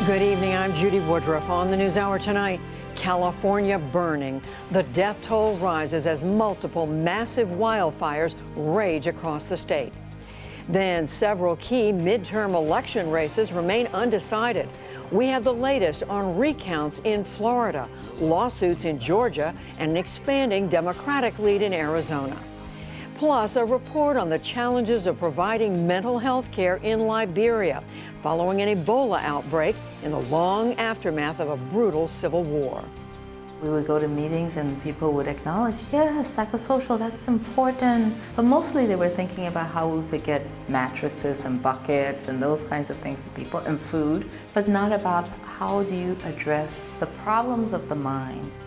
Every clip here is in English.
Good evening, I'm Judy Woodruff. On the NewsHour tonight, California burning. The death toll rises as multiple massive wildfires rage across the state. Then several key midterm election races remain undecided. We have the latest on recounts in Florida, lawsuits in Georgia, and an expanding Democratic lead in Arizona. Plus, a report on the challenges of providing mental health care in Liberia following an Ebola outbreak in the long aftermath of a brutal civil war. We would go to meetings and people would acknowledge, yes, psychosocial, that's important. But mostly they were thinking about how we could get mattresses and buckets and those kinds of things to people and food, but not about how do you address the problems of the mind.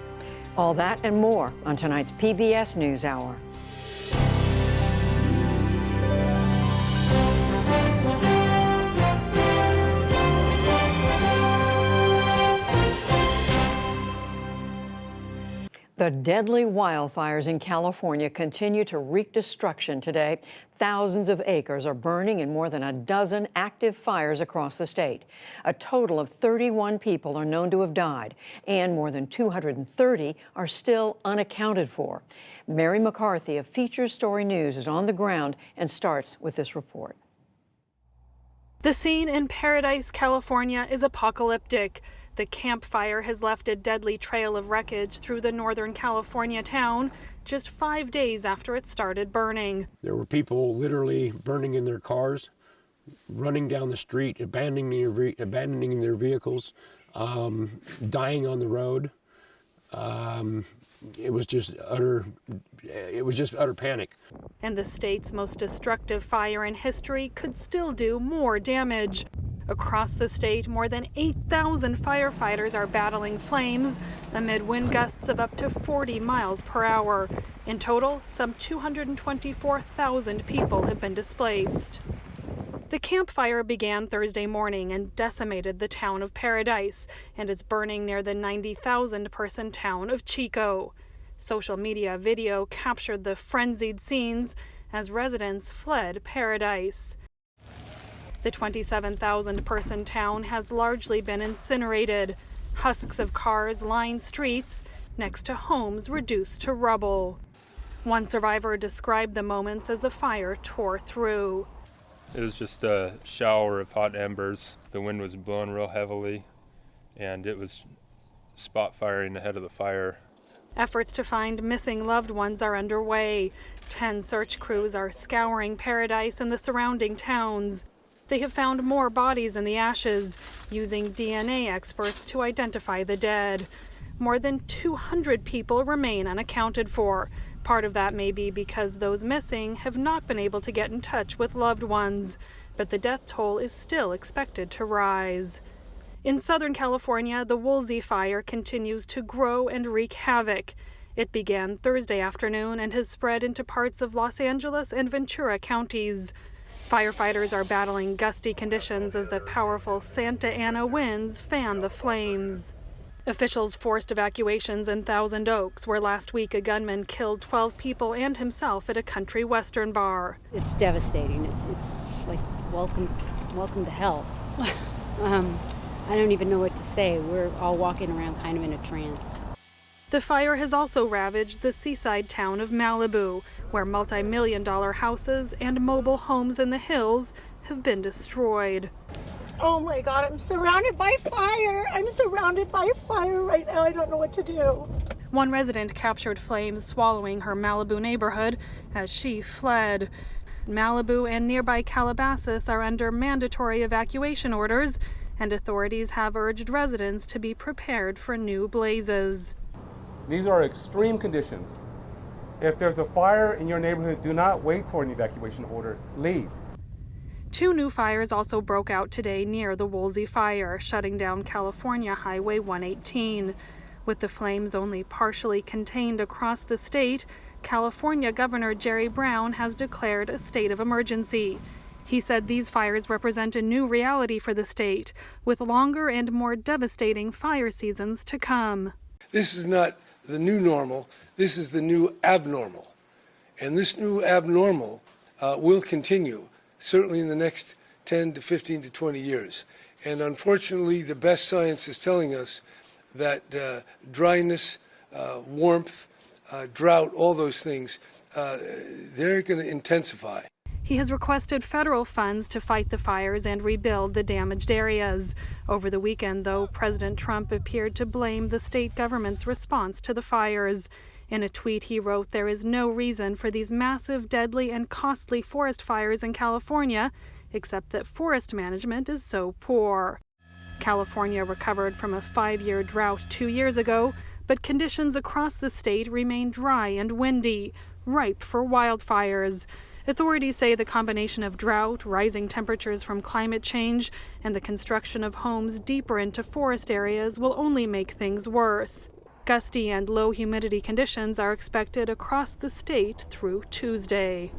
All that and more on tonight's PBS NewsHour. The deadly wildfires in California continue to wreak destruction today. Thousands of acres are burning in more than a dozen active fires across the state. A total of 31 people are known to have died, and more than 230 are still unaccounted for. Mary McCarthy of Feature Story News is on the ground and starts with this report. The scene in Paradise, California is apocalyptic. The Camp Fire has left a deadly trail of wreckage through the Northern California town just 5 days after it started burning. There were people literally burning in their cars, running down the street, abandoning their vehicles, dying on the road. It was just utter panic. And the state's most destructive fire in history could still do more damage. Across the state, more than 8,000 firefighters are battling flames amid wind gusts of up to 40 miles per hour. In total, some 224,000 people have been displaced. The Camp Fire began Thursday morning and decimated the town of Paradise, and it's burning near the 90,000-person town of Chico. Social media video captured the frenzied scenes as residents fled Paradise. The 27,000-person town has largely been incinerated. Husks of cars line streets next to homes reduced to rubble. One survivor described the moments as the fire tore through. It was just a shower of hot embers. The wind was blowing real heavily, and it was spot firing ahead of the fire. Efforts to find missing loved ones are underway. 10 search crews are scouring Paradise and the surrounding towns. They have found more bodies in the ashes, using DNA experts to identify the dead. More than 200 people remain unaccounted for. Part of that may be because those missing have not been able to get in touch with loved ones, but the death toll is still expected to rise. In Southern California, the Woolsey Fire continues to grow and wreak havoc. It began Thursday afternoon and has spread into parts of Los Angeles and Ventura counties. Firefighters are battling gusty conditions as the powerful Santa Ana winds fan the flames. Officials forced evacuations in Thousand Oaks, where last week a gunman killed 12 people and himself at a country western bar. It's devastating. It's like welcome to hell. I don't even know what to say. We're all walking around kind of in a trance. The fire has also ravaged the seaside town of Malibu, where multi-million-dollar houses and mobile homes in the hills have been destroyed. Oh my God, I'm surrounded by fire. I'm surrounded by fire right now. I don't know what to do. One resident captured flames swallowing her Malibu neighborhood as she fled. Malibu and nearby Calabasas are under mandatory evacuation orders, and authorities have urged residents to be prepared for new blazes. These are extreme conditions. If there's a fire in your neighborhood, do not wait for an evacuation order. Leave. 2 new fires also broke out today near the Woolsey Fire, shutting down California Highway 118. With the flames only partially contained across the state, California Governor Jerry Brown has declared a state of emergency. He said these fires represent a new reality for the state, with longer and more devastating fire seasons to come. This is not the new normal, this is the new abnormal. And this new abnormal will continue, certainly in the next 10 to 15 to 20 years. And unfortunately, the best science is telling us that dryness, warmth, drought, all those things, they're going to intensify. He has requested federal funds to fight the fires and rebuild the damaged areas. Over the weekend, though, President Trump appeared to blame the state government's response to the fires. In a tweet, he wrote, "There is no reason for these massive, deadly, and costly forest fires in California, except that forest management is so poor." California recovered from a 5-year drought 2 years ago, but conditions across the state remain dry and windy, ripe for wildfires. Authorities say the combination of drought, rising temperatures from climate change, and the construction of homes deeper into forest areas will only make things worse. Gusty and low humidity conditions are expected across the state through Tuesday.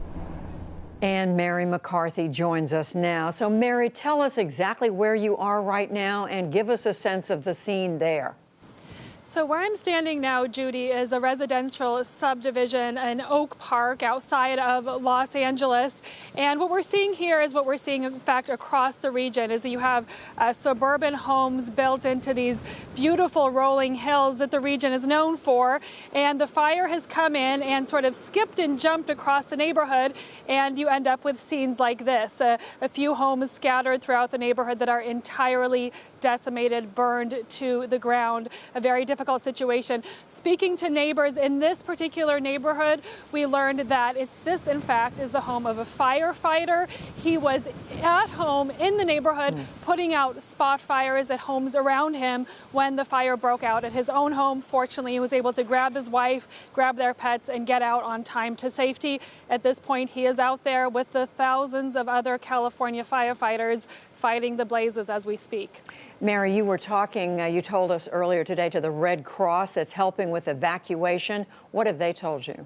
And Mary McCarthy joins us now. So Mary, tell us exactly where you are right now and give us a sense of the scene there. So where I'm standing now, Judy, is a residential subdivision in Oak Park outside of Los Angeles. And what we're seeing here is what we're seeing, in fact, across the region, is that you have suburban homes built into these beautiful rolling hills that the region is known for. And the fire has come in and sort of skipped and jumped across the neighborhood, and you end up with scenes like this. A few homes scattered throughout the neighborhood that are entirely decimated, burned to the ground. A very difficult situation. Speaking to neighbors in this particular neighborhood, we learned that this, in fact, is the home of a firefighter. He was at home in the neighborhood putting out spot fires at homes around him when the fire broke out at his own home. Fortunately, he was able to grab his wife, grab their pets, and get out on time to safety. At this point, he is out there with the thousands of other California firefighters fighting the blazes as we speak. Mary, you were talking, you told us earlier today, to the Red Cross that's helping with evacuation. What have they told you?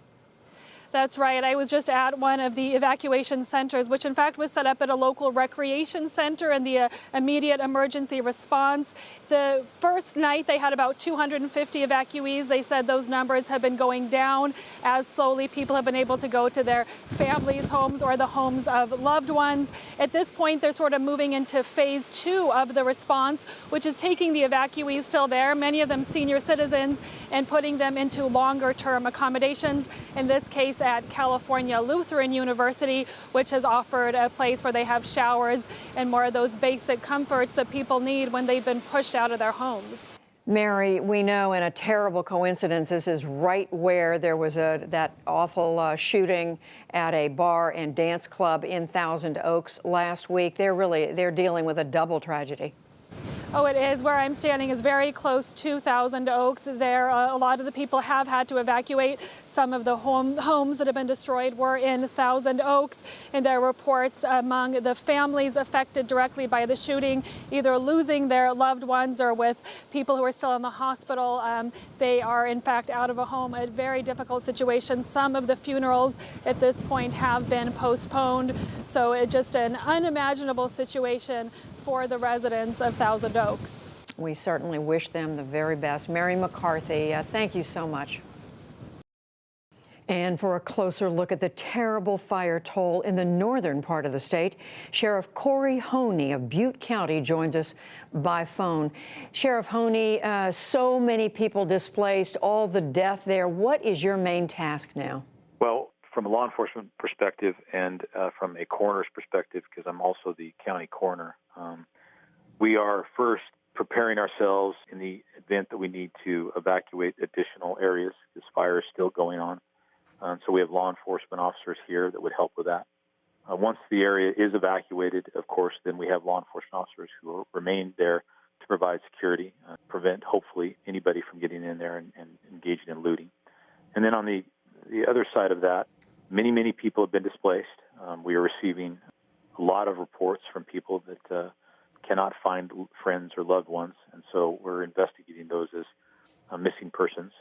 That's right. I was just at one of the evacuation centers, which in fact was set up at a local recreation center in the immediate emergency response. The first night they had about 250 evacuees. They said those numbers have been going down as slowly people have been able to go to their families' homes or the homes of loved ones. At this point, they're sort of moving into phase 2 of the response, which is taking the evacuees still there, many of them senior citizens, and putting them into longer-term accommodations. In this case, at California Lutheran University, which has offered a place where they have showers and more of those basic comforts that people need when they've been pushed out of their homes. Mary, we know in a terrible coincidence, this is right where there was that awful shooting at a bar and dance club in Thousand Oaks last week. They're dealing with a double tragedy. Oh, it is. Where I'm standing is very close to Thousand Oaks. There, a lot of the people have had to evacuate. Some of the homes that have been destroyed were in Thousand Oaks, and there are reports among the families affected directly by the shooting, either losing their loved ones or with people who are still in the hospital. They are, in fact, out of a home. A very difficult situation. Some of the funerals at this point have been postponed, so it's just an unimaginable situation for the residents of Thousand Oaks. We certainly wish them the very best. Mary McCarthy, thank you so much. And for a closer look at the terrible fire toll in the northern part of the state, Sheriff Corey Honey of Butte County joins us by phone. Sheriff Honey, so many people displaced, all the death there. What is your main task now? Well, from a law enforcement perspective and from a coroner's perspective, because I'm also the county coroner, we are first preparing ourselves in the event that we need to evacuate additional areas. This fire is still going on. So we have law enforcement officers here that would help with that. Once the area is evacuated, of course, then we have law enforcement officers who will remain there to provide security, prevent, hopefully, anybody from getting in there and engaging in looting. And then on the other side of that, many people have been displaced. We are receiving a lot of reports from people that cannot find friends or loved ones, and so we're investigating those as missing persons.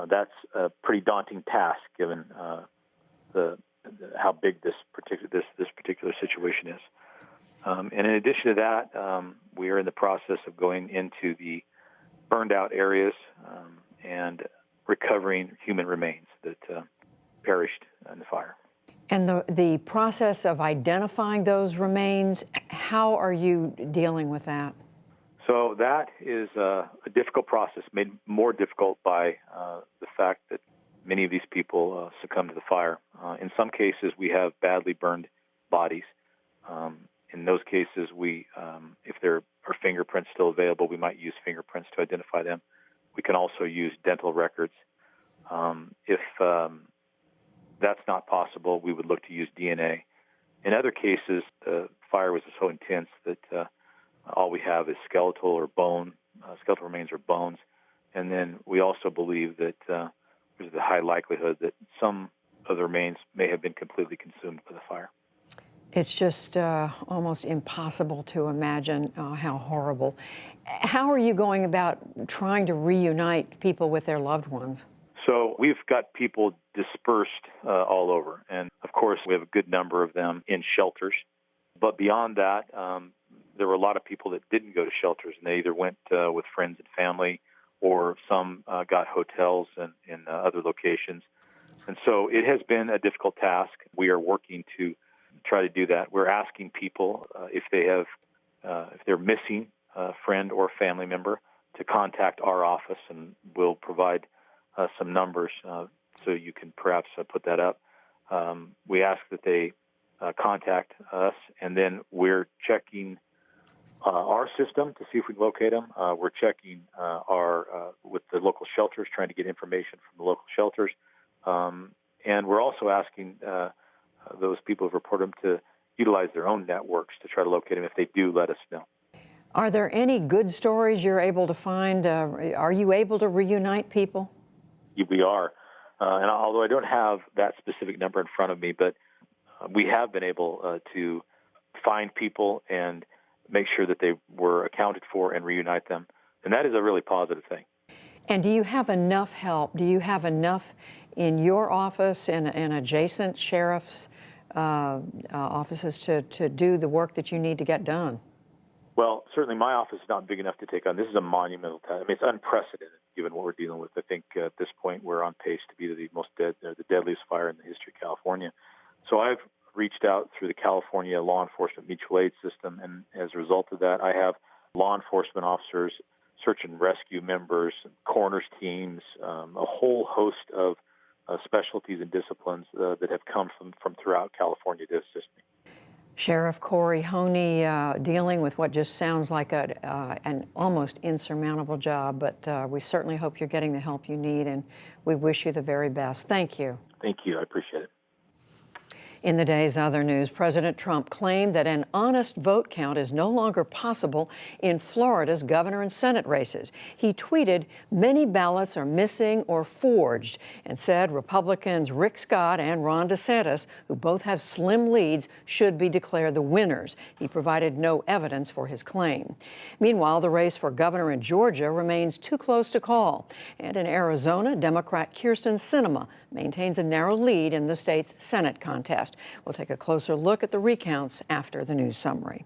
That's a pretty daunting task, given how big this particular situation is. And in addition to that, we are in the process of going into the burned out areas and recovering human remains that perished in the fire. And the process of identifying those remains, how are you dealing with that? So that is a difficult process, made more difficult by the fact that many of these people succumbed to the fire. In some cases, we have badly burned bodies. In those cases, if there are fingerprints still available, we might use fingerprints to identify them. We can also use dental records. If that's not possible, we would look to use DNA. In other cases, the fire was so intense that all we have is skeletal remains or bones. And then we also believe that there's a high likelihood that some of the remains may have been completely consumed by the fire. It's just almost impossible to imagine how horrible. How are you going about trying to reunite people with their loved ones? So we've got people dispersed all over. And, of course, we have a good number of them in shelters. But beyond that, there were a lot of people that didn't go to shelters, and they either went with friends and family, or some got hotels in other locations. And so it has been a difficult task. We are working to try to do that. We're asking people if they're missing a friend or family member to contact our office, and we'll provide some numbers so you can perhaps put that up. We ask that they contact us, and then we're checking our system to see if we can locate them. We're checking with the local shelters, trying to get information from the local shelters. And we're also asking those people who've reported them to utilize their own networks to try to locate them if they do let us know. Are there any good stories you're able to find? Are you able to reunite people? We are. And although I don't have that specific number in front of me, but we have been able to find people and make sure that they were accounted for and reunite them. And that is a really positive thing. And do you have enough help? Do you have enough in your office and adjacent sheriff's offices to do the work that you need to get done? Well, certainly my office is not big enough to take on. This is a monumental task. I mean, it's unprecedented given what we're dealing with. I think at this point we're on pace to be the deadliest fire in the history of California. So I've reached out through the California Law Enforcement Mutual Aid System, and as a result of that, I have law enforcement officers, search and rescue members, coroner's teams, a whole host of specialties and disciplines that have come from throughout California to assist me. Sheriff Corey Honey dealing with what just sounds like an almost insurmountable job, but we certainly hope you're getting the help you need, and we wish you the very best. Thank you. Thank you. I appreciate it. In the day's other news, President Trump claimed that an honest vote count is no longer possible in Florida's governor and Senate races. He tweeted, "Many ballots are missing or forged," and said Republicans Rick Scott and Ron DeSantis, who both have slim leads, should be declared the winners. He provided no evidence for his claim. Meanwhile, the race for governor in Georgia remains too close to call. And in Arizona, Democrat Kyrsten Sinema maintains a narrow lead in the state's Senate contest. We'll take a closer look at the recounts after the news summary.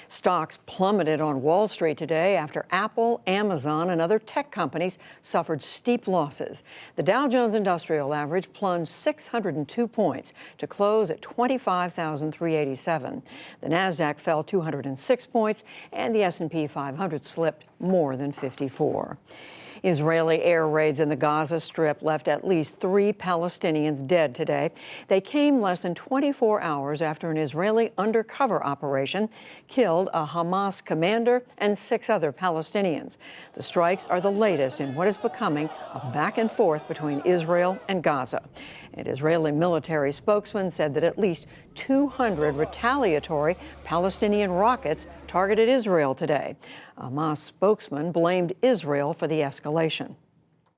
Stocks plummeted on Wall Street today after Apple, Amazon, and other tech companies suffered steep losses. The Dow Jones Industrial Average plunged 602 points to close at 25,387. The Nasdaq fell 206 points, and the S&P 500 slipped more than 54. Israeli air raids in the Gaza Strip left at least 3 Palestinians dead today. They came less than 24 hours after an Israeli undercover operation killed a Hamas commander and 6 other Palestinians. The strikes are the latest in what is becoming a back and forth between Israel and Gaza. An Israeli military spokesman said that at least 200 retaliatory Palestinian rockets targeted Israel today. A Hamas spokesman blamed Israel for the escalation.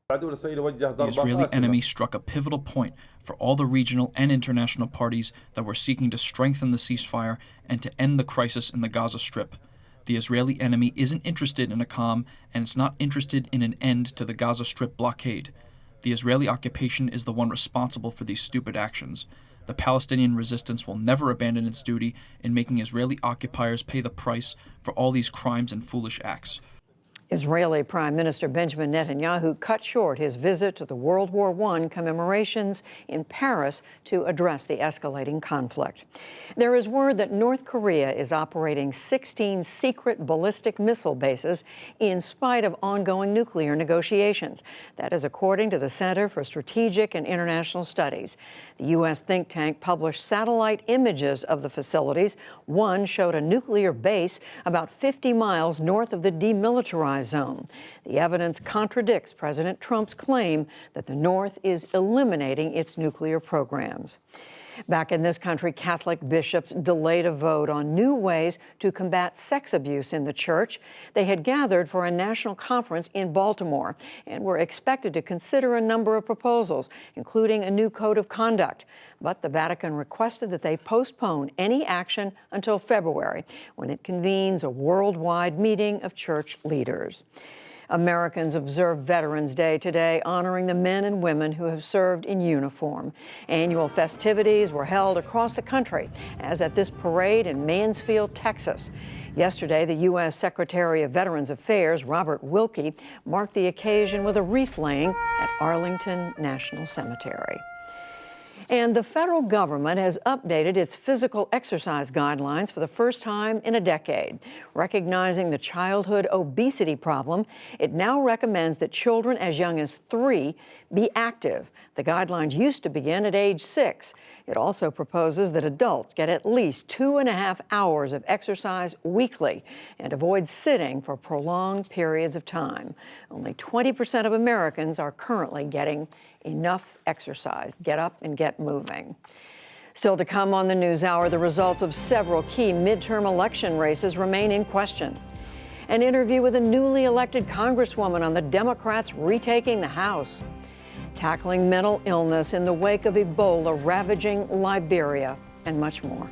The Israeli enemy struck a pivotal point for all the regional and international parties that were seeking to strengthen the ceasefire and to end the crisis in the Gaza Strip. The Israeli enemy isn't interested in a calm, and it's not interested in an end to the Gaza Strip blockade. The Israeli occupation is the one responsible for these stupid actions. The Palestinian resistance will never abandon its duty in making Israeli occupiers pay the price for all these crimes and foolish acts. Israeli Prime Minister Benjamin Netanyahu cut short his visit to the World War I commemorations in Paris to address the escalating conflict. There is word that North Korea is operating 16 secret ballistic missile bases in spite of ongoing nuclear negotiations. That is according to the Center for Strategic and International Studies. The U.S. think tank published satellite images of the facilities. One showed a nuclear base about 50 miles north of the demilitarized zone. The evidence contradicts President Trump's claim that the North is eliminating its nuclear programs. Back in this country, Catholic bishops delayed a vote on new ways to combat sex abuse in the church. They had gathered for a national conference in Baltimore and were expected to consider a number of proposals, including a new code of conduct. But the Vatican requested that they postpone any action until February, when it convenes a worldwide meeting of church leaders. Americans observe Veterans Day today, honoring the men and women who have served in uniform. Annual festivities were held across the country, as at this parade in Mansfield, Texas. Yesterday, the U.S. Secretary of Veterans Affairs, Robert Wilkie, marked the occasion with a wreath laying at Arlington National Cemetery. And the federal government has updated its physical exercise guidelines for the first time in a decade. Recognizing the childhood obesity problem, it now recommends that children as young as 3 be active. The guidelines used to begin at age 6. It also proposes that adults get at least 2.5 hours of exercise weekly and avoid sitting for prolonged periods of time. Only 20% of Americans are currently getting enough exercise. Get up and get moving. Still to come on the NewsHour, the results of several key midterm election races remain in question. An interview with a newly elected Congresswoman on the Democrats retaking the House. Tackling mental illness in the wake of Ebola ravaging Liberia, and much more.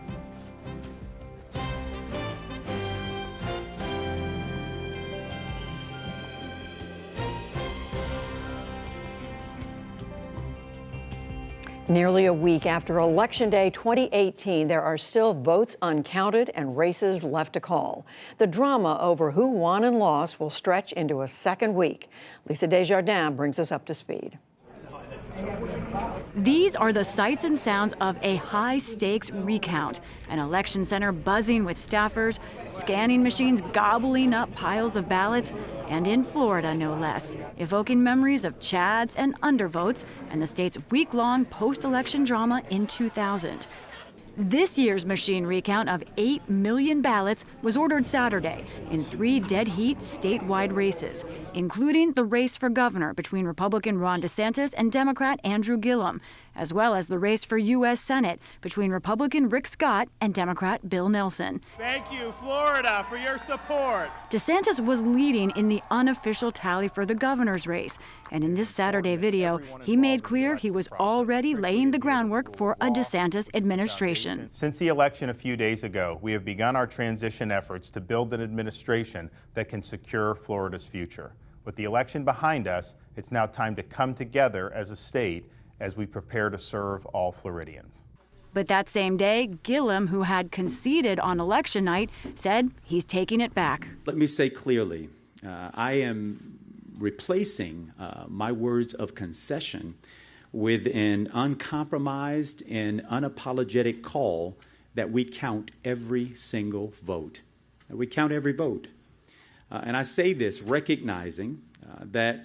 Nearly a week after Election Day 2018, there are still votes uncounted and races left to call. The drama over who won and lost will stretch into a second week. Lisa Desjardins brings us up to speed. These are the sights and sounds of a high-stakes recount. An election center buzzing with staffers, scanning machines gobbling up piles of ballots, and in Florida, no less, evoking memories of chads and undervotes and the state's week-long post-election drama in 2000. This year's machine recount of 8 million ballots was ordered Saturday in 3 dead-heat statewide races, including the race for governor between Republican Ron DeSantis and Democrat Andrew Gillum, as well as the race for U.S. Senate between Republican Rick Scott and Democrat Bill Nelson. Thank you, Florida, for your support. DeSantis was leading in the unofficial tally for the governor's race, and in this Saturday video, he made clear he was already laying the groundwork for a DeSantis administration. Since the election a few days ago, we have begun our transition efforts to build an administration that can secure Florida's future. With the election behind us, it's now time to come together as a state as we prepare to serve all Floridians. But that same day, Gillum, who had conceded on election night, said he's taking it back. Let me say clearly, I am replacing my words of concession with an uncompromised and unapologetic call that we count every single vote. That we count every vote. And I say this recognizing that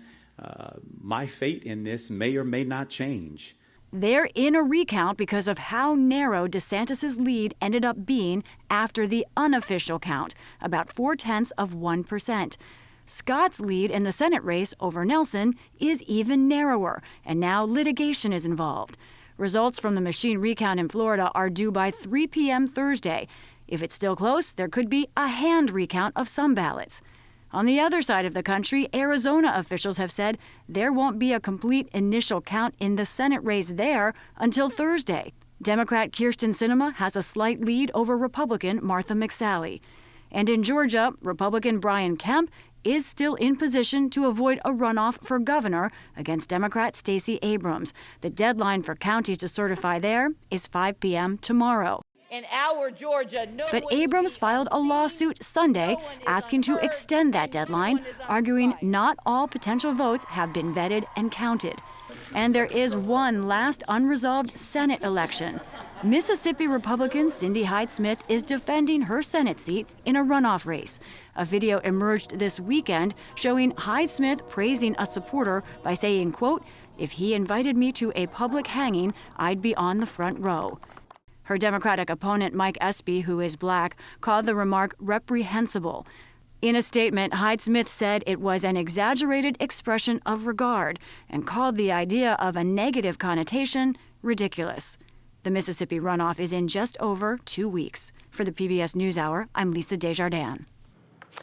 my fate in this may or may not change. They're in a recount because of how narrow DeSantis' lead ended up being after the unofficial count, about 0.4%. Scott's lead in the Senate race over Nelson is even narrower, and now litigation is involved. Results from the machine recount in Florida are due by 3 p.m. Thursday. If it's still close, there could be a hand recount of some ballots. On the other side of the country, Arizona officials have said there won't be a complete initial count in the Senate race there until Thursday. Democrat Kyrsten Sinema has a slight lead over Republican Martha McSally. And in Georgia, Republican Brian Kemp is still in position to avoid a runoff for governor against Democrat Stacey Abrams. The deadline for counties to certify there is 5 p.m. tomorrow. in our Georgia. But Abrams filed a lawsuit Sunday asking to extend that deadline, arguing not all potential votes have been vetted and counted. And there is one last unresolved Senate election. Mississippi Republican Cindy Hyde-Smith is defending her Senate seat in a runoff race. A video emerged this weekend showing Hyde-Smith praising a supporter by saying, quote, "If he invited me to a public hanging, I'd be on the front row." Her Democratic opponent, Mike Espy, who is black, called the remark reprehensible. In a statement, Hyde-Smith said it was an exaggerated expression of regard and called the idea of a negative connotation ridiculous. The Mississippi runoff is in just over 2 weeks. For the PBS NewsHour, I'm Lisa Desjardins.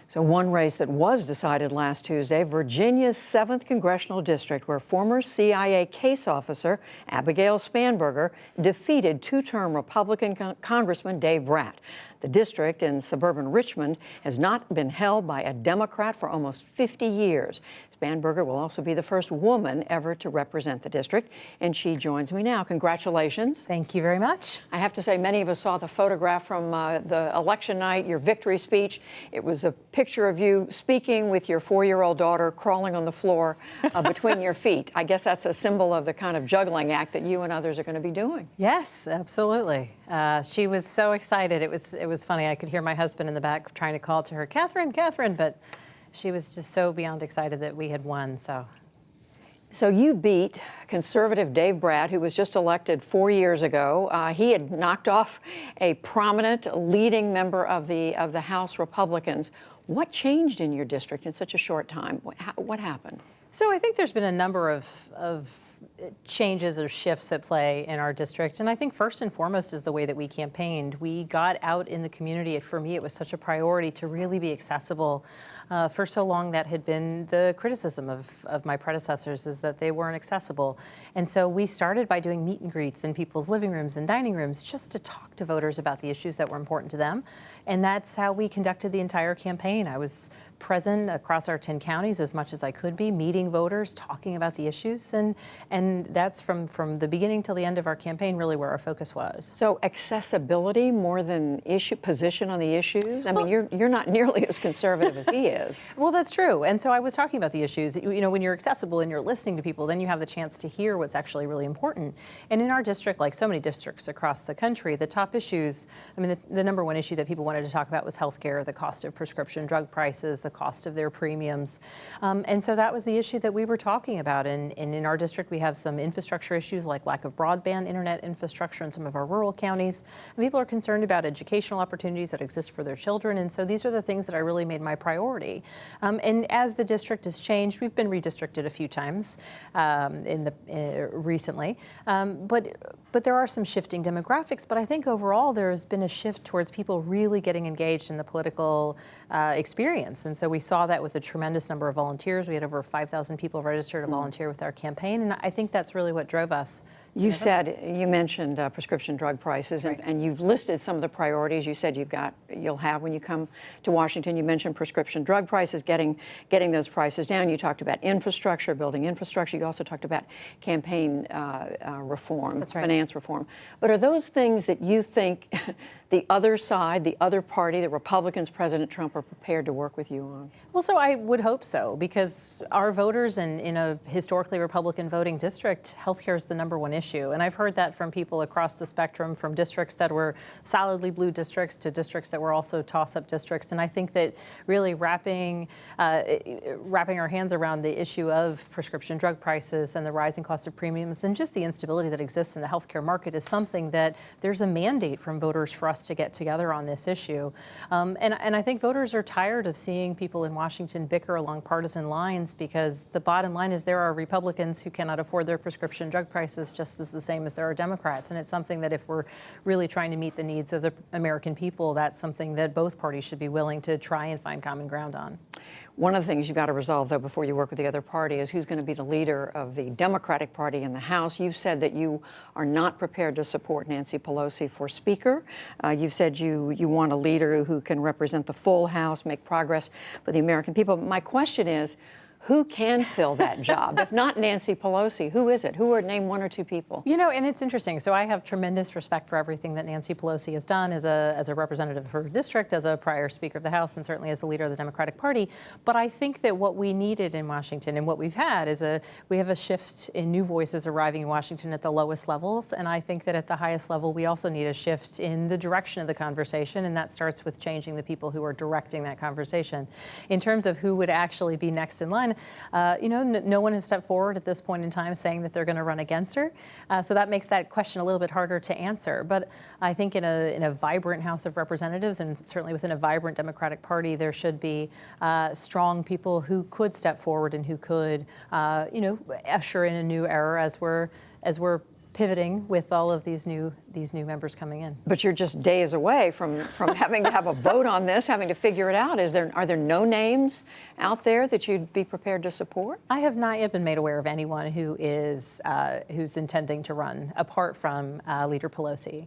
So one race that was decided last Tuesday, Virginia's 7th Congressional District, where former CIA case officer Abigail Spanberger defeated two-term Republican Congressman Dave Brat. The district in suburban Richmond has not been held by a Democrat for almost 50 years. Spanberger will also be the first woman ever to represent the district, and she joins me now. Congratulations. Thank you very much. I have to say, many of us saw the photograph from the election night, your victory speech. It was a picture of you speaking with your 4-year-old daughter crawling on the floor between your feet. I guess that's a symbol of the kind of juggling act that you and others are going to be doing. Yes, absolutely. She was so excited. It was funny. I could hear my husband in the back trying to call to her, Catherine, Catherine, but she was just so beyond excited that we had won. So you beat conservative Dave Brat, who was just elected 4 years ago. He had knocked off a prominent leading member of the House Republicans. What changed in your district in such a short time? What happened? So I think there's been a number of changes or shifts at play in our district. And I think first and foremost is the way that we campaigned. We got out in the community. For me, it was such a priority to really be accessible. For so long, that had been the criticism of my predecessors, is that they weren't accessible. And so we started by doing meet and greets in people's living rooms and dining rooms just to talk to voters about the issues that were important to them. And that's how we conducted the entire campaign. I was present across our 10 counties as much as I could be, meeting voters, talking about the issues. And that's from the beginning till the end of our campaign really where our focus was. So accessibility more than position on the issues? I mean, you're not nearly as conservative as he is. Well, that's true. And so I was talking about the issues. You know, when you're accessible and you're listening to people, then you have the chance to hear what's actually really important. And in our district, like so many districts across the country, the top issues, I mean, the number one issue that people wanted to talk about was healthcare, the cost of prescription drug prices, the cost of their premiums. And so that was the issue that we were talking about. And in our district, we have some infrastructure issues like lack of broadband internet infrastructure in some of our rural counties. And people are concerned about educational opportunities that exist for their children. And so these are the things that I really made my priority. And as the district has changed, we've been redistricted a few times recently. But there are some shifting demographics. But I think overall there has been a shift towards people really getting engaged in the political experience. And so we saw that with a tremendous number of volunteers. We had over 5,000 people registered to volunteer with our campaign. And I think that's really what drove us. You mentioned prescription drug prices, right. and you've listed some of the priorities you said you'll have when you come to Washington. You mentioned prescription drug prices, getting those prices down. You talked about infrastructure, building infrastructure. You also talked about campaign reform, That's right. finance reform. But are those things that you think the other side, the other party, the Republicans, President Trump, are prepared to work with you on? Well, so I would hope so, because our voters in a historically Republican voting district, healthcare is the number one issue. And I've heard that from people across the spectrum, from districts that were solidly blue districts to districts that were also toss-up districts. And I think that really wrapping our hands around the issue of prescription drug prices and the rising cost of premiums and just the instability that exists in the healthcare market is something that there's a mandate from voters for us to get together on this issue. And I think voters are tired of seeing people in Washington bicker along partisan lines, because the bottom line is there are Republicans who cannot afford their prescription drug prices just as the same as there are Democrats. And it's something that if we're really trying to meet the needs of the American people, that's something that both parties should be willing to try and find common ground on. One of the things you've got to resolve, though, before you work with the other party is who's going to be the leader of the Democratic Party in the House. You've said that you are not prepared to support Nancy Pelosi for Speaker. You've said you want a leader who can represent the full House, make progress for the American people. My question is, Who can fill that job? If not Nancy Pelosi, who is it? Who are, name one or two people? You know, and it's interesting. So I have tremendous respect for everything that Nancy Pelosi has done as a representative of her district, as a prior Speaker of the House, and certainly as the leader of the Democratic Party. But I think that what we needed in Washington and what we've had is we have a shift in new voices arriving in Washington at the lowest levels. And I think that at the highest level, we also need a shift in the direction of the conversation. And that starts with changing the people who are directing that conversation. In terms of who would actually be next in line, no one has stepped forward at this point in time saying that they're going to run against her. So that makes that question a little bit harder to answer. But I think in a vibrant House of Representatives, and certainly within a vibrant Democratic Party, there should be strong people who could step forward and who could, usher in a new era as we're pivoting with all of these new members coming in. But you're just days away from having to have a vote on this, having to figure it out. Are there no names out there that you'd be prepared to support? I have not yet been made aware of anyone who is who's intending to run, apart from Leader Pelosi.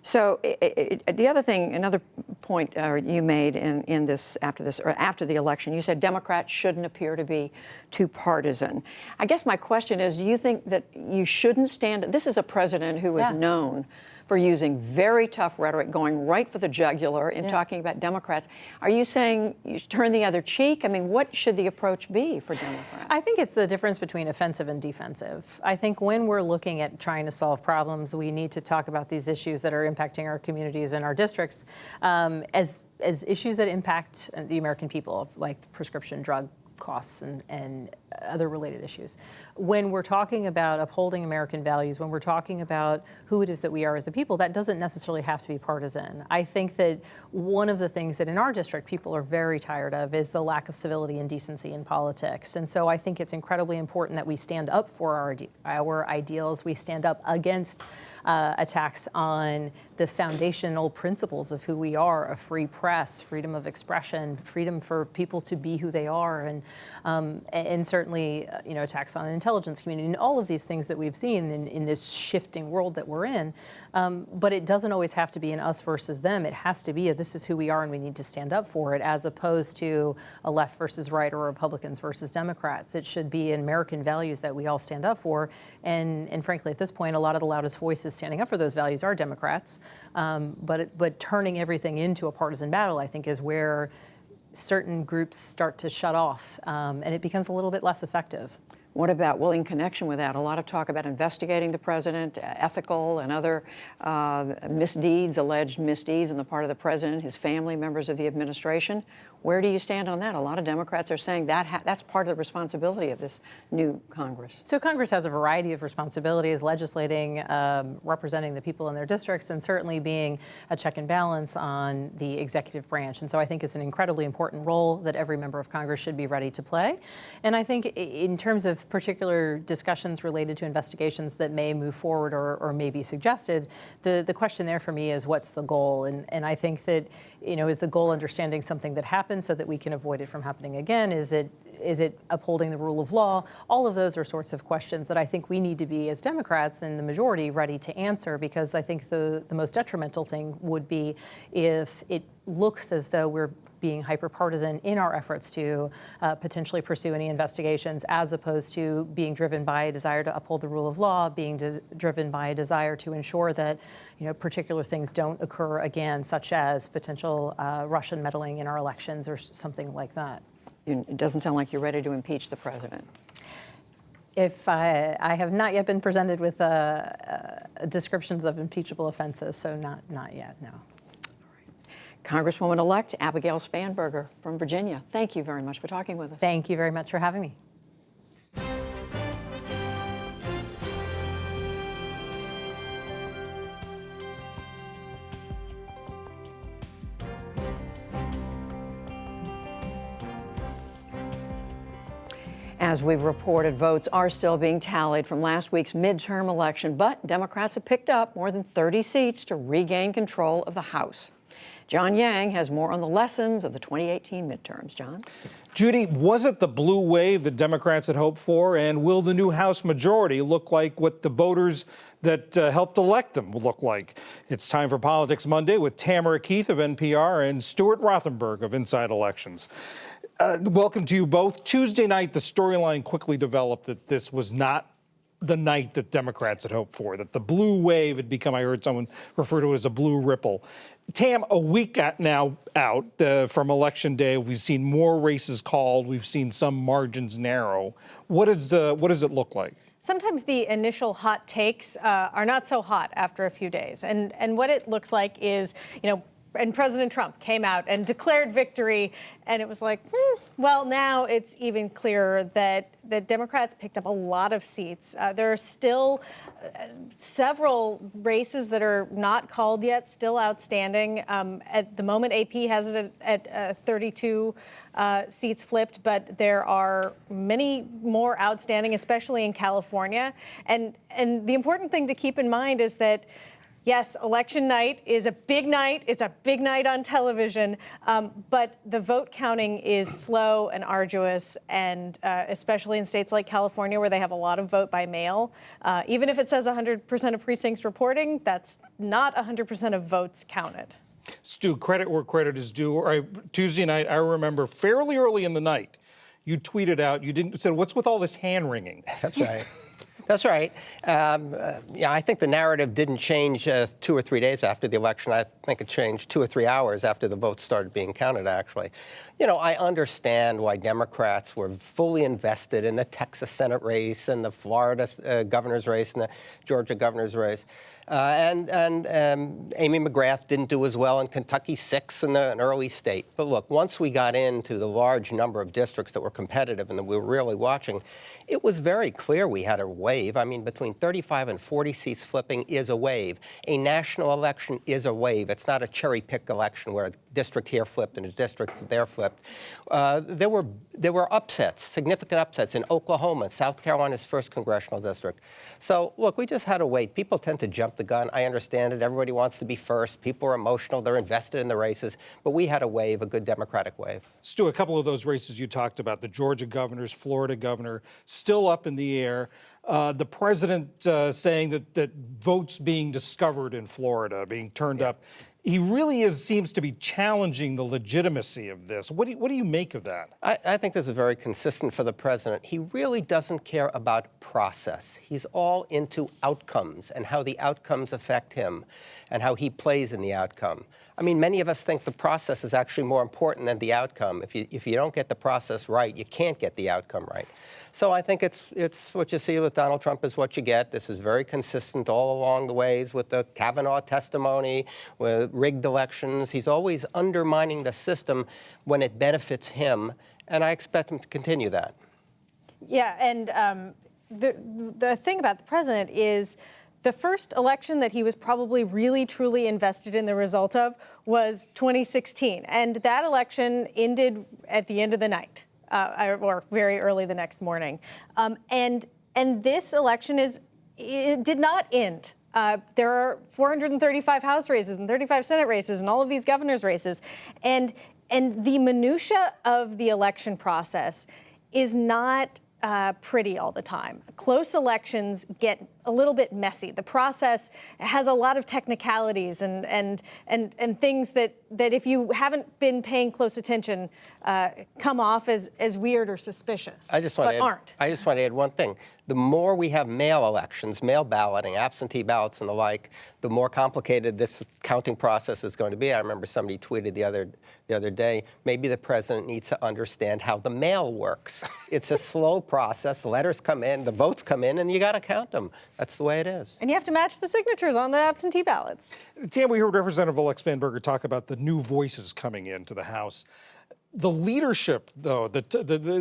So the other thing, another point you made in this after the election, you said Democrats shouldn't appear to be too partisan. I guess my question is, do you think that you shouldn't stand? This is a president who is known for using very tough rhetoric, going right for the jugular in talking about Democrats. Are you saying you turn the other cheek? I mean, what should the approach be for Democrats? I think it's the difference between offensive and defensive. I think when we're looking at trying to solve problems, we need to talk about these issues that are impacting our communities and our districts as issues that impact the American people, like prescription drug costs and other related issues. When we're talking about upholding American values, when we're talking about who it is that we are as a people, that doesn't necessarily have to be partisan. I think that one of the things that in our district people are very tired of is the lack of civility and decency in politics. And so I think it's incredibly important that we stand up for our ideals. We stand up against attacks on the foundational principles of who we are: a free press, freedom of expression, freedom for people to be who they are, and certainly attacks on an intelligence community, and all of these things that we've seen in this shifting world that we're in. But it doesn't always have to be an us versus them. It has to be this is who we are and we need to stand up for it, as opposed to a left versus right or Republicans versus Democrats. It should be American values that we all stand up for. And frankly, at this point, a lot of the loudest voices standing up for those values are Democrats. But turning everything into a partisan battle, I think, is where certain groups start to shut off, and it becomes a little bit less effective. What about, well, in connection with that, a lot of talk about investigating the president, ethical and other misdeeds, alleged misdeeds on the part of the president, his family, members of the administration. Where do you stand on that? A lot of Democrats are saying that's part of the responsibility of this new Congress. So Congress has a variety of responsibilities: legislating, representing the people in their districts, and certainly being a check and balance on the executive branch. And so I think it's an incredibly important role that every member of Congress should be ready to play. And I think in terms of particular discussions related to investigations that may move forward or may be suggested, the question there for me is, what's the goal? And I think that, is the goal understanding something that happened so that we can avoid it from happening again? Is it upholding the rule of law? All of those are sorts of questions that I think we need to be, as Democrats in the majority, ready to answer, because I think the most detrimental thing would be if it looks as though we're being hyper-partisan in our efforts to potentially pursue any investigations, as opposed to being driven by a desire to uphold the rule of law, being driven by a desire to ensure that particular things don't occur again, such as potential Russian meddling in our elections or something like that. It doesn't sound like you're ready to impeach the president. If I have not yet been presented with descriptions of impeachable offenses, so not yet, no. Congresswoman-elect Abigail Spanberger from Virginia, thank you very much for talking with us. Thank you very much for having me. As we've reported, votes are still being tallied from last week's midterm election, but Democrats have picked up more than 30 seats to regain control of the House. John Yang has more on the lessons of the 2018 midterms. John? Judy, was it the blue wave that Democrats had hoped for? And will the new House majority look like what the voters that helped elect them will look like? It's time for Politics Monday with Tamara Keith of NPR and Stuart Rothenberg of Inside Elections. Welcome to you both. Tuesday night, the storyline quickly developed that this was not the night that Democrats had hoped for, that the blue wave had become, I heard someone refer to it as a blue ripple. Tam, a week now out from Election Day, we've seen more races called. We've seen some margins narrow. What does it look like? Sometimes the initial hot takes are not so hot after a few days. And what it looks like is, and President Trump came out and declared victory, and it was like, well, now it's even clearer that Democrats picked up a lot of seats. There are still several races that are not called yet, still outstanding. At the moment, AP has it at 32 seats flipped, but there are many more outstanding, especially in California. And the important thing to keep in mind is that, yes, election night is a big night. It's a big night on television, but the vote counting is slow and arduous, and especially in states like California where they have a lot of vote by mail. Even if it says 100% of precincts reporting, that's not 100% of votes counted. Stu, credit where credit is due. Tuesday night, I remember fairly early in the night, you tweeted out, said, what's with all this hand wringing? That's right. That's right. I think the narrative didn't change 2 or 3 days after the election. I think it changed 2 or 3 hours after the votes started being counted, actually. I understand why Democrats were fully invested in the Texas Senate race and the Florida governor's race and the Georgia governor's race. And Amy McGrath didn't do as well in Kentucky 6 in an early state. But look, once we got into the large number of districts that were competitive and that we were really watching, it was very clear we had a wave. I mean, between 35 and 40 seats flipping is a wave. A national election is a wave. It's not a cherry-pick election where a district here flipped and a district there flipped. There were upsets, significant upsets in Oklahoma, South Carolina's 1st congressional district. So, look, we just had to wait. People tend to jump the gun. I understand it. Everybody wants to be first. People are emotional. They're invested in the races. But we had a wave, a good Democratic wave. Stu, a couple of those races you talked about, the Georgia governor's, Florida governor, still up in the air. The president saying that votes being discovered in Florida, being turned up. He really seems to be challenging the legitimacy of this. What do you make of that? I think this is very consistent for the president. He really doesn't care about process. He's all into outcomes and how the outcomes affect him and how he plays in the outcome. I mean, many of us think the process is actually more important than the outcome. If you don't get the process right, you can't get the outcome right. So I think it's what you see with Donald Trump is what you get. This is very consistent all along the ways with the Kavanaugh testimony, with rigged elections. He's always undermining the system when it benefits him, and I expect him to continue that. Yeah, and the thing about the president is the first election that he was probably really, truly invested in the result of was 2016. And that election ended at the end of the night, or very early the next morning. And this election it did not end. There are 435 House races and 35 Senate races and all of these governor's races. And the minutia of the election process is not pretty all the time. Close elections get a little bit messy. The process has a lot of technicalities and things that if you haven't been paying close attention come off as weird or suspicious, aren't. I just want to add one thing. The more we have mail elections, mail balloting, absentee ballots and the like, the more complicated this counting process is going to be. I remember somebody tweeted the other day, maybe the president needs to understand how the mail works. It's a slow process. Letters come in, the votes come in, and you got to count them. That's the way it is. And you have to match the signatures on the absentee ballots. Tam, we heard Representative Alex Spanberger talk about the new voices coming into the House. The leadership, though,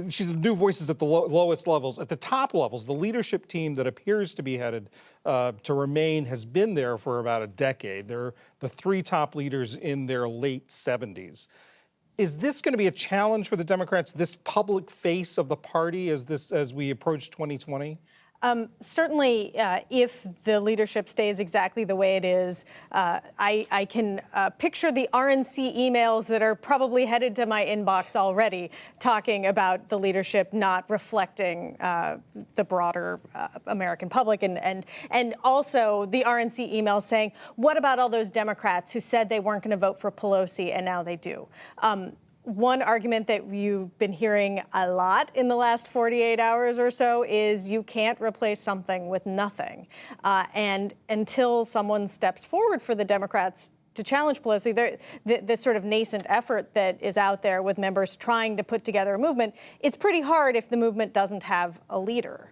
she's the new voices at the lowest levels. At the top levels, the leadership team that appears to be headed to remain has been there for about a decade. They're the 3 top leaders in their late 70s. Is this going to be a challenge for the Democrats, this public face of the party as we approach 2020? Certainly, if the leadership stays exactly the way it is, I can picture the RNC emails that are probably headed to my inbox already talking about the leadership not reflecting the broader American public, and also the RNC emails saying, what about all those Democrats who said they weren't going to vote for Pelosi and now they do? one argument that you've been hearing a lot in the last 48 hours or so is you can't replace something with nothing. And until someone steps forward for the Democrats to challenge Pelosi, this sort of nascent effort that is out there with members trying to put together a movement, it's pretty hard if the movement doesn't have a leader.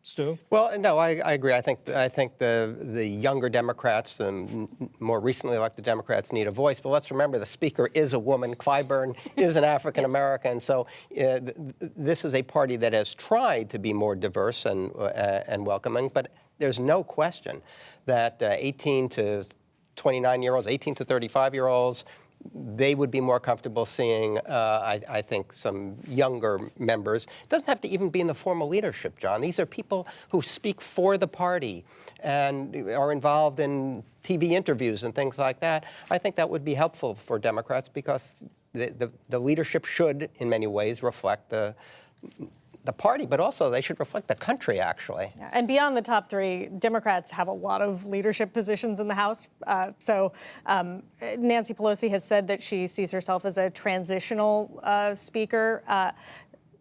Stu? Well, no, I agree. I think the younger Democrats and more recently elected Democrats need a voice. But let's remember the Speaker is a woman. Clyburn is an African American. So this is a party that has tried to be more diverse and welcoming. But there's no question that 18 to 29-year-olds, 18 to 35-year-olds, they would be more comfortable seeing, I think, some younger members. It doesn't have to even be in the formal leadership, John. These are people who speak for the party and are involved in TV interviews and things like that. I think that would be helpful for Democrats because the leadership should, in many ways, reflect the party, but also they should reflect the country, actually. Yeah, and beyond the top three, Democrats have a lot of leadership positions in the House. Nancy Pelosi has said that she sees herself as a transitional speaker.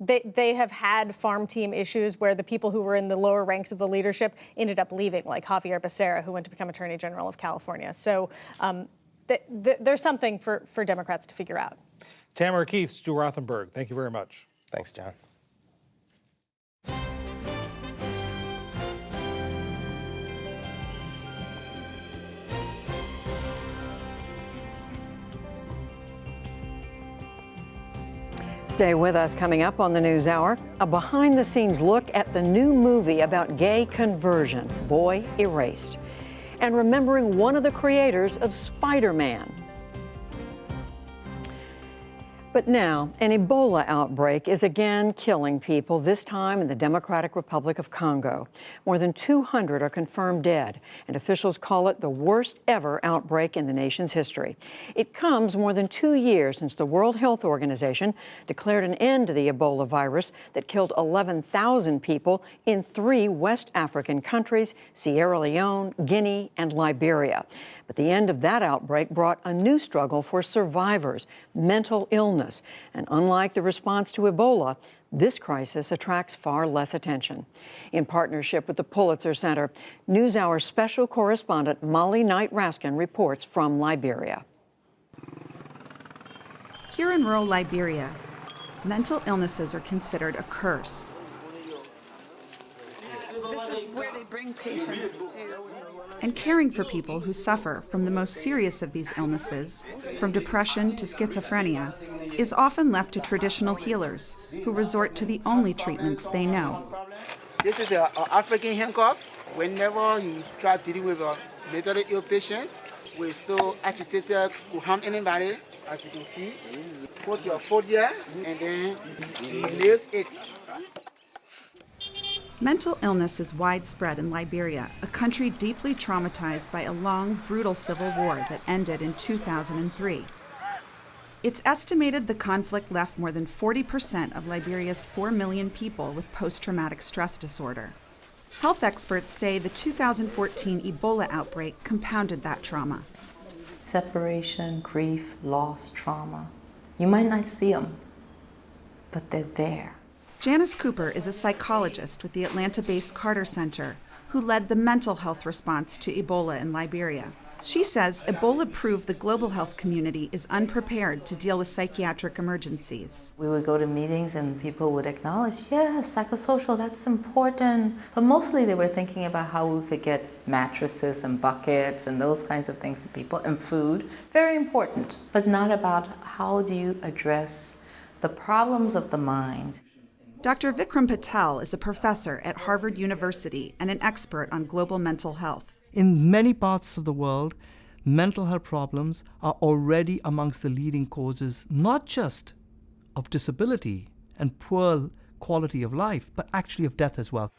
They have had farm team issues where the people who were in the lower ranks of the leadership ended up leaving, like Javier Becerra, who went to become Attorney General of California. So there's something for Democrats to figure out. Tamara Keith, Stu Rothenberg, thank you very much. Thanks, John. Stay with us. Coming up on the NewsHour, a behind-the-scenes look at the new movie about gay conversion, Boy Erased, and remembering one of the creators of Spider-Man. But now, an Ebola outbreak is again killing people, this time in the Democratic Republic of Congo. More than 200 are confirmed dead, and officials call it the worst ever outbreak in the nation's history. It comes more than 2 years since the World Health Organization declared an end to the Ebola virus that killed 11,000 people in 3 West African countries, Sierra Leone, Guinea, and Liberia. But the end of that outbreak brought a new struggle for survivors, mental illness. And unlike the response to Ebola, this crisis attracts far less attention. In partnership with the Pulitzer Center, NewsHour special correspondent Molly Knight Raskin reports from Liberia. Here in rural Liberia, mental illnesses are considered a curse. This is where they bring patients to. And caring for people who suffer from the most serious of these illnesses, from depression to schizophrenia, is often left to traditional healers who resort to the only treatments they know. This is an African handcuff. Whenever you start dealing with a mentally ill patient, we're so agitated to harm anybody, as you can see. Put your foot here and then release it. Mental illness is widespread in Liberia, a country deeply traumatized by a long, brutal civil war that ended in 2003. It's estimated the conflict left more than 40% of Liberia's 4 million people with post-traumatic stress disorder. Health experts say the 2014 Ebola outbreak compounded that trauma. Separation, grief, loss, trauma. You might not see them, but they're there. Janice Cooper is a psychologist with the Atlanta-based Carter Center who led the mental health response to Ebola in Liberia. She says Ebola proved the global health community is unprepared to deal with psychiatric emergencies. We would go to meetings and people would acknowledge, yes, psychosocial, that's important. But mostly they were thinking about how we could get mattresses and buckets and those kinds of things to people, and food, very important, but not about how do you address the problems of the mind. Dr. Vikram Patel is a professor at Harvard University and an expert on global mental health. In many parts of the world, mental health problems are already amongst the leading causes, not just of disability and poor quality of life, but actually of death as well.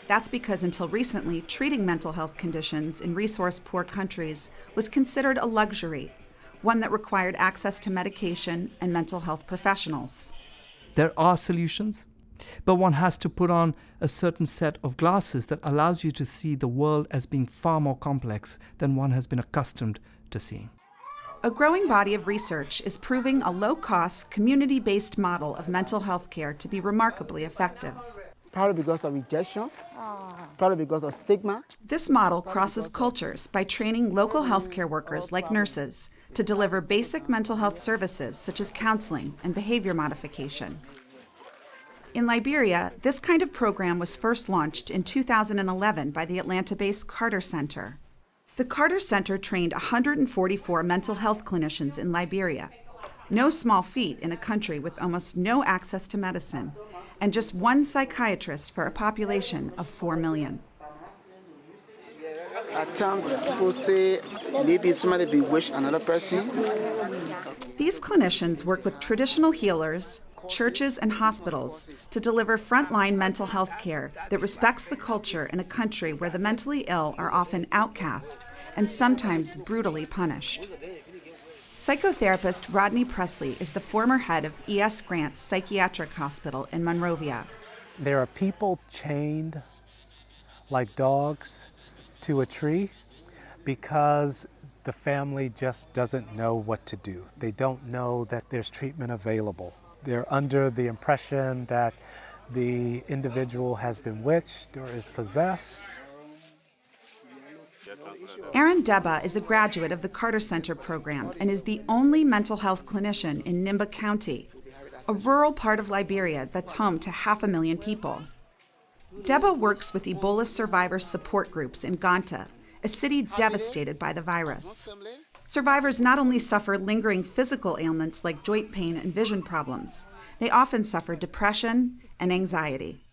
That's because until recently, treating mental health conditions in resource-poor countries was considered a luxury, one that required access to medication and mental health professionals. There are solutions, but one has to put on a certain set of glasses that allows you to see the world as being far more complex than one has been accustomed to seeing. A growing body of research is proving a low-cost, community-based model of mental health care to be remarkably effective. Probably because of rejection, probably because of stigma. This model crosses cultures by training local healthcare workers like nurses to deliver basic mental health services such as counseling and behavior modification. In Liberia, this kind of program was first launched in 2011 by the Atlanta-based Carter Center. The Carter Center trained 144 mental health clinicians in Liberia. No small feat in a country with almost no access to medicine, and just one psychiatrist for a population of 4 million. At times, people say maybe somebody bewitched another person. These clinicians work with traditional healers, churches, and hospitals to deliver frontline mental health care that respects the culture in a country where the mentally ill are often outcast and sometimes brutally punished. Psychotherapist Rodney Presley is the former head of E.S. Grant's Psychiatric Hospital in Monrovia. There are people chained like dogs to a tree because the family just doesn't know what to do. They don't know that there's treatment available. They're under the impression that the individual has been witched or is possessed. Aaron Deba is a graduate of the Carter Center program and is the only mental health clinician in Nimba County, a rural part of Liberia that's home to 500,000 people. Deba works with Ebola survivor support groups in Ganta, a city devastated by the virus. Survivors not only suffer lingering physical ailments like joint pain and vision problems, they often suffer depression and anxiety.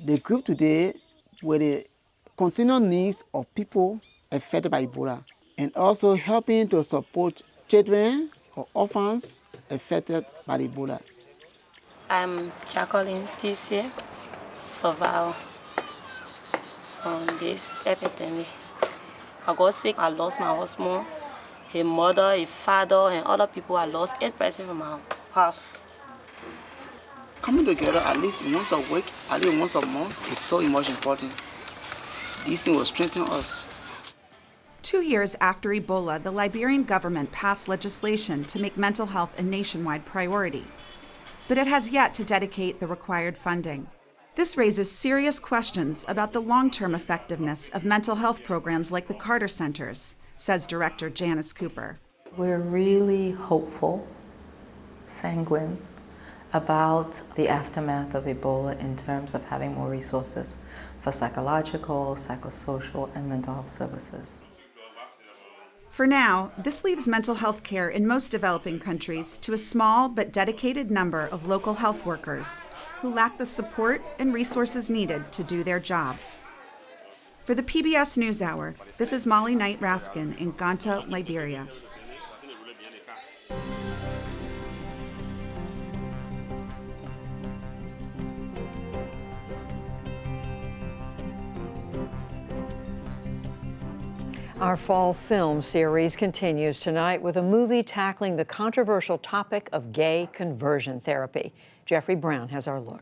The group today were the continual needs of people affected by Ebola and also helping to support children or orphans affected by Ebola. I'm Jacqueline Tissé, survivor from this epidemic. I got sick, I lost my husband, a mother, a father, and other people. I lost 8 persons from my house. Coming together at least once a week, at least once a month is so much important. This thing will strengthen us. 2 years after Ebola, the Liberian government passed legislation to make mental health a nationwide priority. But it has yet to dedicate the required funding. This raises serious questions about the long-term effectiveness of mental health programs like the Carter Centers, says Director Janice Cooper. We're really hopeful, sanguine, about the aftermath of Ebola in terms of having more resources for psychological, psychosocial, and mental health services. For now, this leaves mental health care in most developing countries to a small but dedicated number of local health workers who lack the support and resources needed to do their job. For the PBS NewsHour, this is Molly Knight Raskin in Ganta, Liberia. Our fall film series continues tonight with a movie tackling the controversial topic of gay conversion therapy. Jeffrey Brown has our look.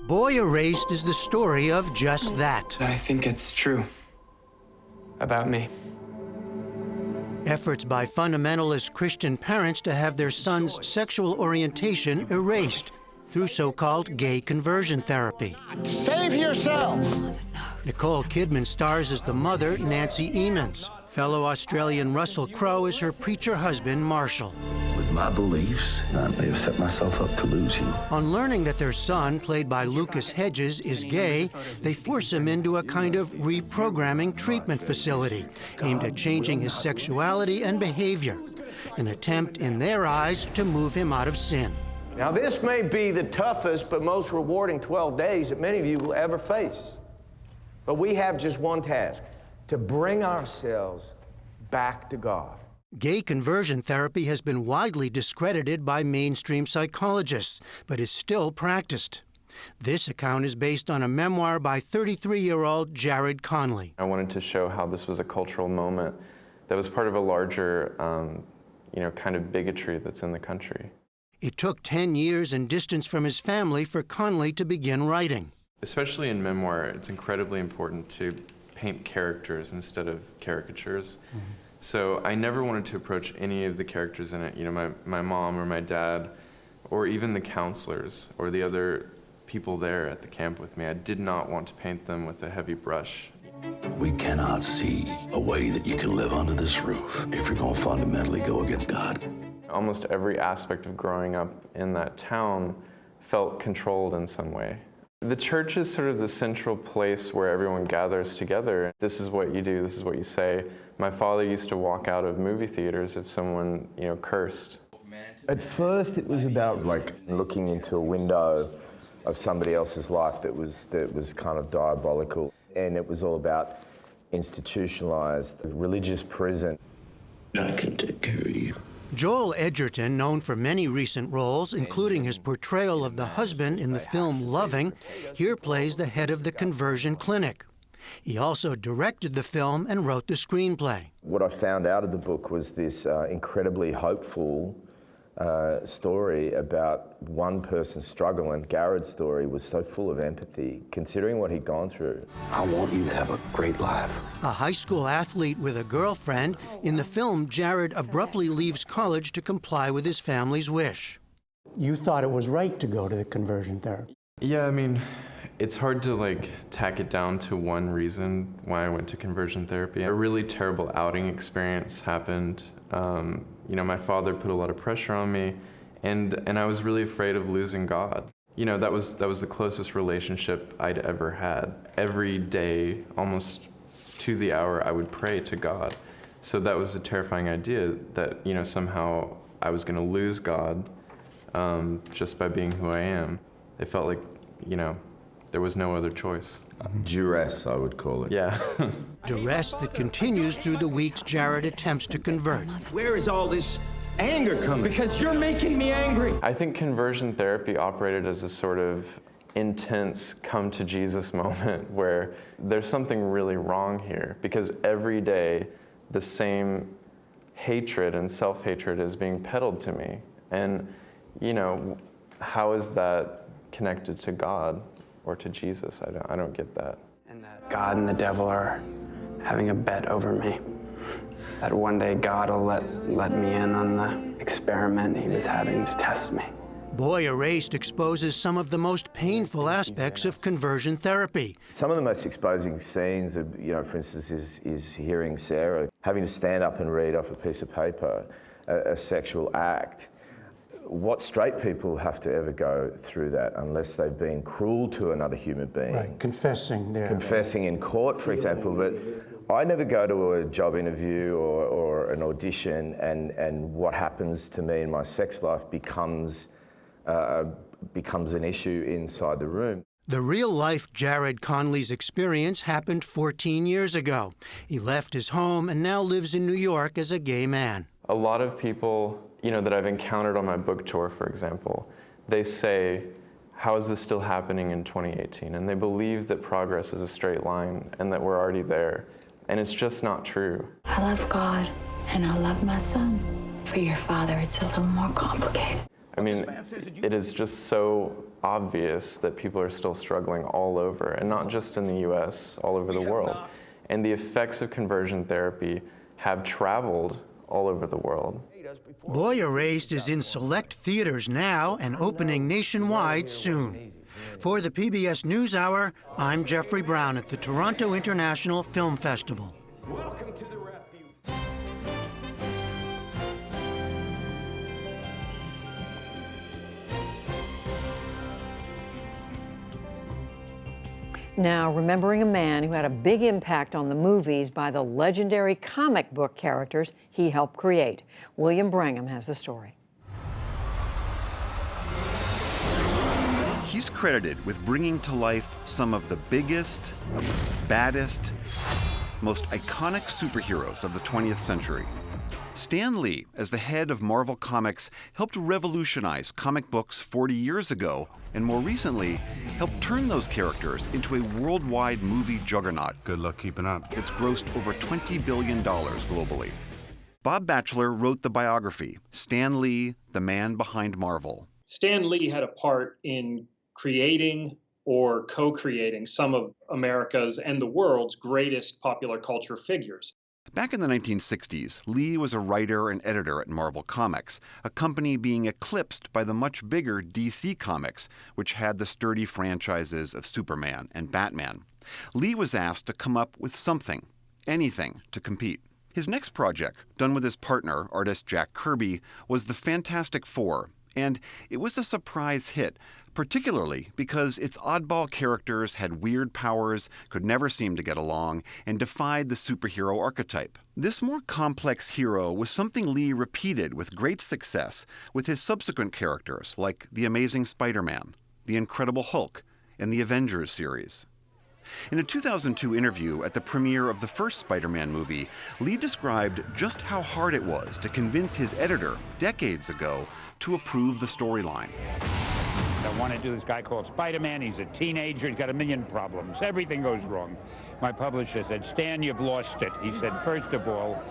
Boy Erased is the story of just that. I think it's true about me. Efforts by fundamentalist Christian parents to have their son's sexual orientation erased through so-called gay conversion therapy. Save yourself! Nicole Kidman stars as the mother, Nancy Emons. Fellow Australian Russell Crowe is her preacher husband, Marshall. With my beliefs, I may have set myself up to lose you. On learning that their son, played by Lucas Hedges, is gay, they force him into a kind of reprogramming treatment facility aimed at changing his sexuality and behavior, an attempt, in their eyes, to move him out of sin. Now, this may be the toughest but most rewarding 12 days that many of you will ever face. But we have just one task, to bring ourselves back to God. Gay conversion therapy has been widely discredited by mainstream psychologists, but is still practiced. This account is based on a memoir by 33-year-old Jared Conley. I wanted to show how this was a cultural moment that was part of a larger, kind of bigotry that's in the country. It took 10 years and distance from his family for Conley to begin writing. Especially in memoir, it's incredibly important to paint characters instead of caricatures. So I never wanted to approach any of the characters in it, you know, my mom or my dad, or even the counselors or the other people there at the camp with me. I did not want to paint them with a heavy brush. We cannot see a way that you can live under this roof if you're going to fundamentally go against God. Almost every aspect of growing up in that town felt controlled in some way. The church is sort of the central place where everyone gathers together. This is what you do, this is what you say. My father used to walk out of movie theaters if someone, you know, cursed. At first, it was about like looking into a window of somebody else's life that was kind of diabolical, and it was all about institutionalized religious prison. I can take care of you. Joel Edgerton, known for many recent roles, including his portrayal of the husband in the film Loving, here plays the head of the conversion clinic. He also directed the film and wrote the screenplay. What I found out of the book was this incredibly hopeful story about one person's struggle, and Garrett's story was so full of empathy, considering what he'd gone through. I want you to have a great life. A high school athlete with a girlfriend, in the film, Jared abruptly leaves college to comply with his family's wish. You thought it was right to go to the conversion therapy? Yeah, I mean, it's hard to like tack it down to one reason why I went to conversion therapy. A really terrible outing experience happened. You know, my father put a lot of pressure on me, and I was really afraid of losing God. You know, that was the closest relationship I'd ever had. Every day, almost to the hour, I would pray to God. So that was a terrifying idea that, you know, somehow I was going to lose God just by being who I am. It felt like, you know, there was no other choice. Duress, I would call it. Yeah. Duress that continues through the weeks Jared attempts to convert. Where is all this anger coming? Because you're making me angry. I think conversion therapy operated as a sort of intense come to Jesus moment where there's something really wrong here, because every day the same hatred and self-hatred is being peddled to me. And, you know, how is that connected to God or to Jesus? I don't get that. And that God and the devil are having a bet over me. That one day God will let me in on the experiment he was having to test me. Boy Erased exposes some of the most painful aspects of conversion therapy. Some of the most exposing scenes, you know, for instance, is hearing Sarah having to stand up and read off a piece of paper a sexual act. What straight people have to ever go through that unless they've been cruel to another human being. Right, confessing there. Confessing in court, for example. But I never go to a job interview or an audition and what happens to me in my sex life becomes an issue inside the room. The real-life Jared Conley's experience happened 14 years ago. He left his home and now lives in New York as a gay man. A lot of people, you know, that I've encountered on my book tour, for example, they say, how is this still happening in 2018? And they believe that progress is a straight line and that we're already there. And it's just not true. I love God and I love my son. For your father, it's a little more complicated. I mean, it is just so obvious that people are still struggling all over, and not just in the US, all over the world. And the effects of conversion therapy have traveled all over the world. Boy Erased is in select theaters now and opening nationwide soon. For the PBS NewsHour, I'm Jeffrey Brown at the Toronto International Film Festival. Welcome to the refuge. Now, remembering a man who had a big impact on the movies by the legendary comic book characters he helped create. William Brangham has the story. He's credited with bringing to life some of the biggest, baddest, most iconic superheroes of the 20th century. Stan Lee, as the head of Marvel Comics, helped revolutionize comic books 40 years ago, and more recently, helped turn those characters into a worldwide movie juggernaut. Good luck keeping up. It's grossed over $20 billion globally. Bob Batchelor wrote the biography, Stan Lee, the Man Behind Marvel. Stan Lee had a part in creating or co-creating some of America's and the world's greatest popular culture figures. Back in the 1960s, Lee was a writer and editor at Marvel Comics, a company being eclipsed by the much bigger DC Comics, which had the sturdy franchises of Superman and Batman. Lee was asked to come up with something, anything, to compete. His next project, done with his partner, artist Jack Kirby, was The Fantastic Four, and it was a surprise hit, particularly because its oddball characters had weird powers, could never seem to get along, and defied the superhero archetype. This more complex hero was something Lee repeated with great success with his subsequent characters like The Amazing Spider-Man, The Incredible Hulk, and the Avengers series. In a 2002 interview at the premiere of the first Spider-Man movie, Lee described just how hard it was to convince his editor, decades ago, to approve the storyline. I want to do this guy called Spider-Man. He's a teenager. He's got a million problems. Everything goes wrong. My publisher said, Stan, you've lost it. He said, first of all,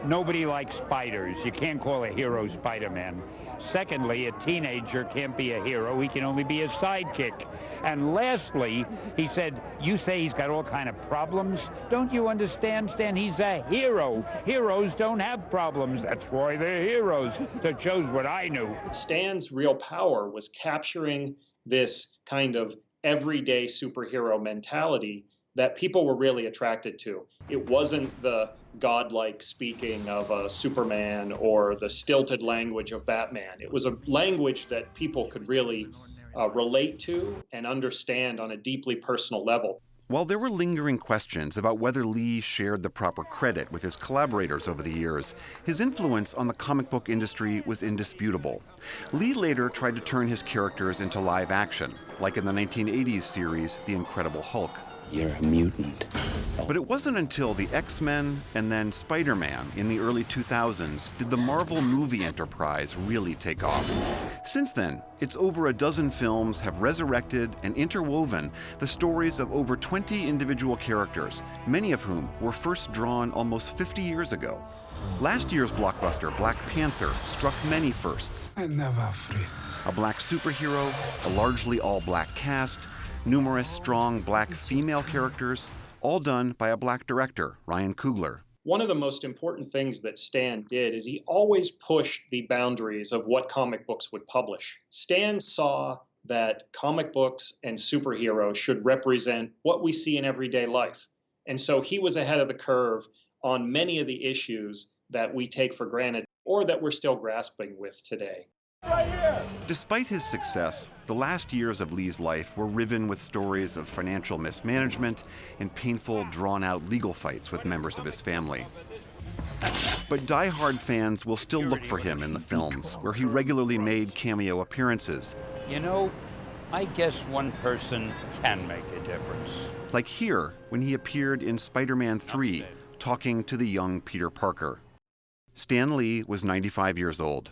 nobody likes spiders. You can't call a hero Spider-Man. Secondly, a teenager can't be a hero. He can only be a sidekick. And lastly, he said, you say he's got all kind of problems. Don't you understand, Stan? He's a hero. Heroes don't have problems. That's why they're heroes. That shows what I knew. Stan's real power was capturing this kind of everyday superhero mentality that people were really attracted to. It wasn't the godlike speaking of a Superman or the stilted language of Batman. It was a language that people could really relate to and understand on a deeply personal level. While there were lingering questions about whether Lee shared the proper credit with his collaborators over the years, his influence on the comic book industry was indisputable. Lee later tried to turn his characters into live action, like in the 1980s series The Incredible Hulk. You're a mutant. But it wasn't until the X-Men and then Spider-Man in the early 2000s did the Marvel movie enterprise really take off. Since then, its over a dozen films have resurrected and interwoven the stories of over 20 individual characters, many of whom were first drawn almost 50 years ago. Last year's blockbuster, Black Panther, struck many firsts. I never freeze. A black superhero, a largely all-black cast, numerous strong black female characters, all done by a black director, Ryan Coogler. One of the most important things that Stan did is he always pushed the boundaries of what comic books would publish. Stan saw that comic books and superheroes should represent what we see in everyday life. And so he was ahead of the curve on many of the issues that we take for granted or that we're still grasping with today. Despite his success, the last years of Lee's life were riven with stories of financial mismanagement and painful, drawn-out legal fights with members of his family. But die-hard fans will still look for him in the films, where he regularly made cameo appearances. You know, I guess one person can make a difference. Like here, when he appeared in Spider-Man 3, talking to the young Peter Parker. Stan Lee was 95 years old.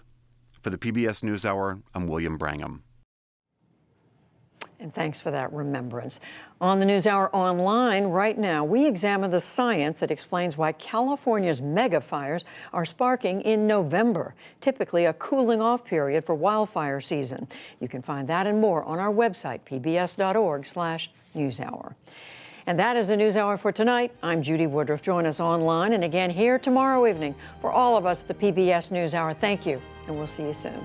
For the PBS NewsHour, I'm William Brangham. And thanks for that remembrance. On the NewsHour Online right now, we examine the science that explains why California's mega fires are sparking in November, typically a cooling off period for wildfire season. You can find that and more on our website, pbs.org/newshour. And that is the NewsHour for tonight. I'm Judy Woodruff. Join us online and again here tomorrow evening. For all of us at the PBS NewsHour, thank you, and we'll see you soon.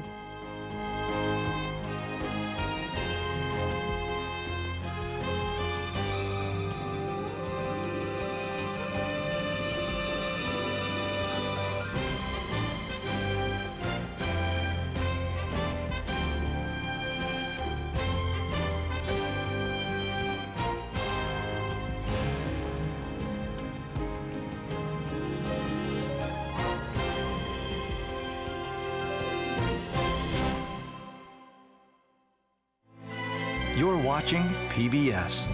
You're watching PBS.